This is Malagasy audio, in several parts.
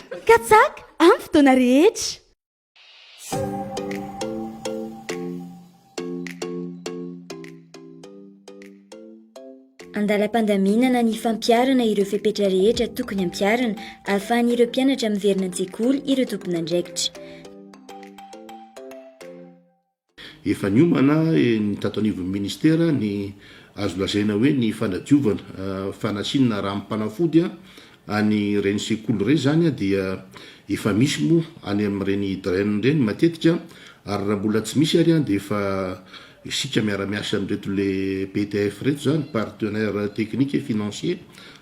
katsaka amin'ny fotoana rehetra. Andalam-pandaminana ny fampiarana ireo fepetra rehetra tokony ampiarana ahafahan'ireo mpianatra miverina an-tsekoly ireo tompon'andraikitra. Efa niomana ny tato anivon'ny ministera ny azo lazaina hoe ny fanadiovana fanasinana ranom-panafody any reny sekoly reny zany dia efa misy moa any amin'ireny draine reny matetika, ary raha mbola tsy misy ary dia efa isika miara-miasa amin'reto le PTF reto zany, partenaire technique et financier,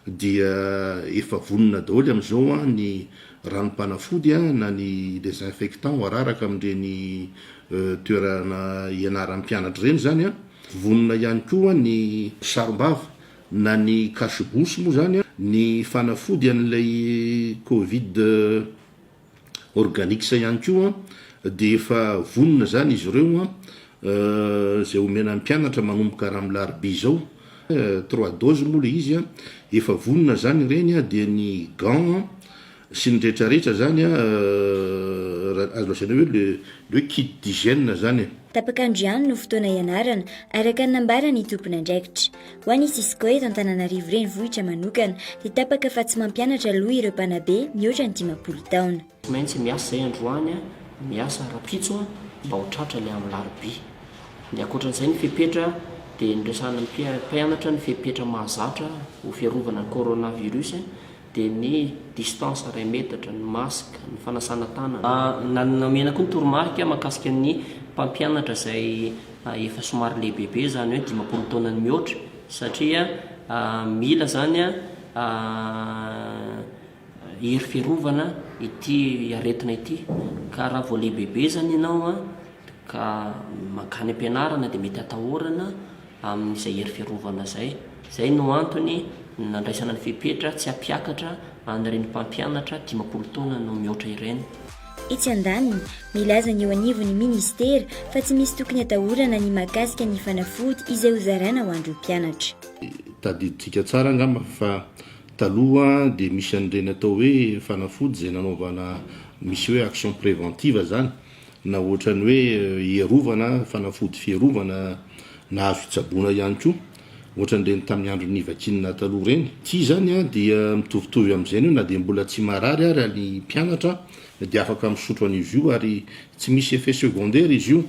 dia efa vonona daholo amin'izao ny ranom-panafody na ny désinfectant araraka amin'ireny toerana ianaran'ny mpianatra reny zany vonona ihany koa ny sarombava na ny kasibosy moa zany ny fanafody an'ilay covid organique ihany koa dia efa vonona zany izy ireo zay omena ny mpianatra manomboka raha milaribia zao 3 dose moa le izy efa vonona zany ireny dia ny gant sy ny rehetrarehetra zany azo lasaina hoe le kit d'hygiène zany. Tapaka andriano no fotoana ianarana araka ny nambara ny tompon'andraikitra. Ho an'ny Cisco eto Antananarivo renivohitra manokana dia tapaka fa tsy mampianatra aloha ireo mpanabe mihoatra ny 10 taona. Maintsy miasa zay androany miasa rapitso mba ho tratra le amin'ny laribia. Dia ankoatran'izay ny fepetra dia nresana ny mpianatra ny fepetra mahazatra ho fiarovana ny coronavirus dia ny distance 2 metatra, ny masque, ny fanasana tanana. Namena koa ny toromarika mahakasika ny mpampianatra izay efa somary lehibebe zany hoe 10 taona ny mihoatra, satria mila zany hery fiarovana ity aretina ity, ka raha vao lehibebe zany ianao ka makany ampianarana dia mety atahorana amin'izay hery fiarovana zay. Zay no antony nandraisana ny fepetra tsy hampiakatra an'ireny mpampianatra 10 taona no mihoatra ireny. Itsy andaniny milaza ny eo anivon'ny ministera fa tsy misy tokony atahorana ny mahakasika ny fanafody izay hozaraina ho andro mpianatra. Tadiditsika tsara angamba fa taloha dia misy an'ireny atao hoe fanafody zay nanaovana misy hoe action préventive zany, na ohatrany hoe hierovana fanafody fierovana na azo hitsaboana ihany koa, ohatran'ireny tamin'ny andron'ny vakinina taloha reny. Ty zany dia mitovitovy amin'izay na dia mbola tsy marary ary ny mpianatra dia afaka misotro an'izy io ary tsy misy effet secondaire izy io,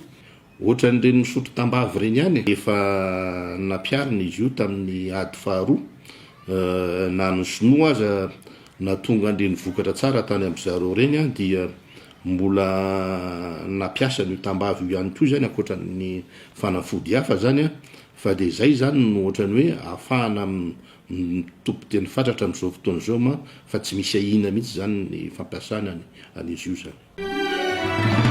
ohatran'ireny misotro tambavy reny ihany. Efa nampiarina izy io tamin'ny ady faharoa na ny sinoa aza na tonga an'ireny vokatra tsara tany amin'izareo reny dia mbola nampiasa ny tambavy io ihany koa zany ankoatran'ny fanafody hafa zany fa dia zay zany no ohatrany hoe ahafahana mitompo teny fatratra amin'izao fotoana izao fa tsy misy ahina mihitsy zany ny fampiasana an'izy io zany.